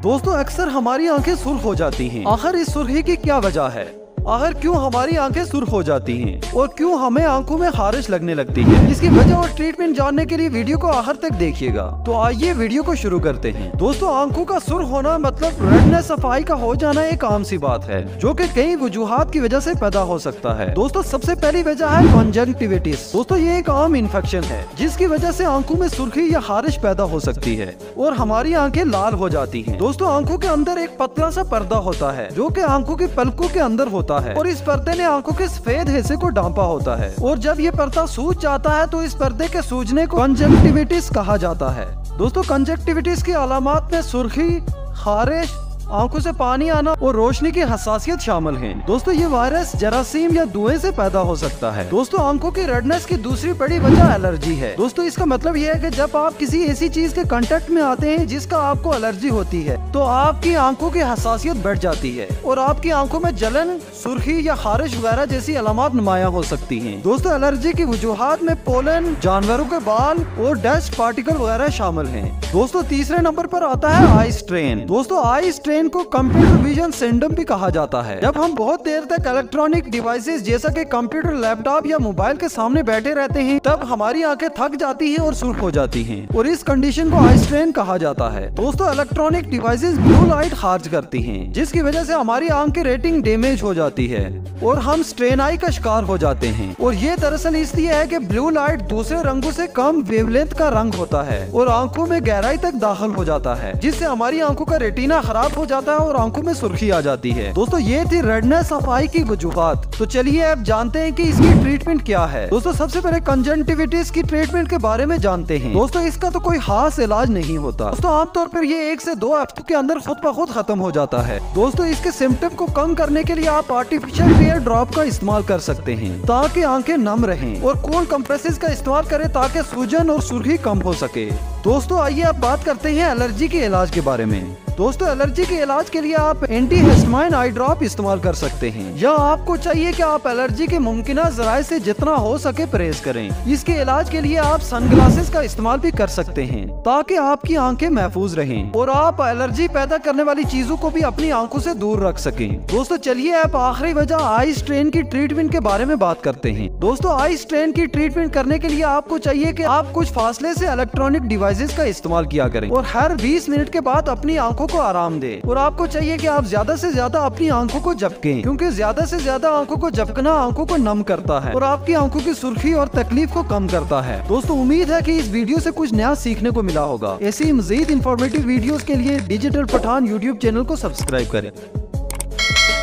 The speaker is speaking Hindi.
दोस्तों अक्सर हमारी आंखें सुर्ख हो जाती हैं। आखिर इस सुर्खी की क्या वजह है? आखिर क्यों हमारी आंखें सुर्ख हो जाती हैं और क्यों हमें आंखों में खारिश लगने लगती है? इसकी वजह और ट्रीटमेंट जानने के लिए वीडियो को आखिर तक देखिएगा। तो आइए वीडियो को शुरू करते हैं। दोस्तों आंखों का सुर्ख होना मतलब रेडनेस सफाई का हो जाना एक आम सी बात है जो कि कई वजूहात की वजह से पैदा हो सकता है। दोस्तों सबसे पहली वजह है कंजंक्टिविटिस। दोस्तों ये एक आम इन्फेक्शन है जिसकी वजह से आंखों में सुर्खी या खारिश पैदा हो सकती है और हमारी आंखें लाल हो जाती है। दोस्तों आंखों के अंदर एक पतला सा पर्दा होता है जो कि आंखों की पलकों के अंदर होता है और इस पर्दे ने आंखों के सफेद हिस्से को ढांपा होता है और जब ये पर्दा सूज जाता है तो इस पर्दे के सूजने को कंजंक्टिविटिस कहा जाता है। दोस्तों कंजंक्टिविटिस की अलामात में सुर्खी, खारिश, आंखों से पानी आना और रोशनी की हसासियत शामिल हैं। दोस्तों ये वायरस जरासीम या धुएं से पैदा हो सकता है। दोस्तों आंखों की रेडनेस की दूसरी बड़ी वजह एलर्जी है। दोस्तों इसका मतलब ये है कि जब आप किसी ऐसी चीज के कांटेक्ट में आते हैं जिसका आपको एलर्जी होती है तो आपकी आंखों की हसासियत बढ़ जाती है और आपकी आंखों में जलन, सुर्खी या खारिश वगैरह जैसी अलामत नुमाया हो सकती है। दोस्तों एलर्जी की वजूहात में पोलन, जानवरों के बाल और डस्ट पार्टिकल वगैरह शामिल है। दोस्तों तीसरे नंबर पर आता है आई स्ट्रेन। दोस्तों आई स्ट्रेन को कंप्यूटर विजन सिंड्रोम भी कहा जाता है। जब हम बहुत देर तक इलेक्ट्रॉनिक डिवाइसेस जैसा कि कंप्यूटर, लैपटॉप या मोबाइल के सामने बैठे रहते हैं तब हमारी आंखें थक जाती हैं और सुर्ख हो जाती हैं और इस कंडीशन को आई स्ट्रेन कहा जाता है। दोस्तों इलेक्ट्रॉनिक डिवाइसेस ब्लू लाइट खारिज करती हैं जिसकी वजह से हमारी आंख की रेटिंग डैमेज हो जाती है और हम स्ट्रेन आई का शिकार हो जाते हैं और ये दरअसल इसलिए है कि ब्लू लाइट दूसरे रंगों से कम वेवलेंथ का रंग होता है और आंखों में गहराई तक दाखिल हो जाता है जिससे हमारी आंखों का रेटिना खराब हो जाता है और आंखों में सुर्खी आ जाती है। दोस्तों ये थी रेडनेस सफाई की वजूहात। तो चलिए अब जानते हैं कि इसकी ट्रीटमेंट क्या है। दोस्तों सबसे पहले कंजंक्टिविटिस की ट्रीटमेंट के बारे में जानते हैं। दोस्तों इसका तो कोई खास इलाज नहीं होता। दोस्तों आमतौर पर ये 1 से 2 हफ्तों के अंदर खुद ब खुद खत्म हो जाता है। दोस्तों इसके सिम्टम को कम करने के लिए आप आर्टिफिशियल टीयर ड्रॉप का इस्तेमाल कर सकते हैं ताकि आंखें नम रहें और कोल्ड कंप्रेसेस का इस्तेमाल करें ताकि सूजन और सुर्खी कम हो सके। दोस्तों आइए अब बात करते हैं एलर्जी के इलाज के बारे में। दोस्तों एलर्जी के इलाज के लिए आप एंटीहिस्टामाइन आई ड्रॉप इस्तेमाल कर सकते हैं या आपको चाहिए कि आप एलर्जी के मुमकिन जराए से जितना हो सके परहेज करें। इसके इलाज के लिए आप सनग्लासेस का इस्तेमाल भी कर सकते हैं ताकि आपकी आंखें महफूज रहें और आप एलर्जी पैदा करने वाली चीजों को भी अपनी आंखों से दूर रख सकें। दोस्तों चलिए आप आखिरी वजह आई स्ट्रेन की ट्रीटमेंट के बारे में बात करते हैं। दोस्तों आई स्ट्रेन की ट्रीटमेंट करने के लिए आपको चाहिए कि आप कुछ फासले से इलेक्ट्रॉनिक डिवाइसेस का इस्तेमाल किया करें और हर 20 मिनट के बाद अपनी आंखों को आराम दे और आपको चाहिए कि आप ज्यादा से ज्यादा अपनी आंखों को झपकें क्योंकि ज्यादा से ज्यादा आंखों को झपकना आंखों को नम करता है और आपकी आंखों की सुर्खी और तकलीफ को कम करता है। दोस्तों उम्मीद है कि इस वीडियो से कुछ नया सीखने को मिला होगा। ऐसी मजीद इंफॉर्मेटिव वीडियोस के लिए डिजिटल पठान यूट्यूब चैनल को सब्सक्राइब करें।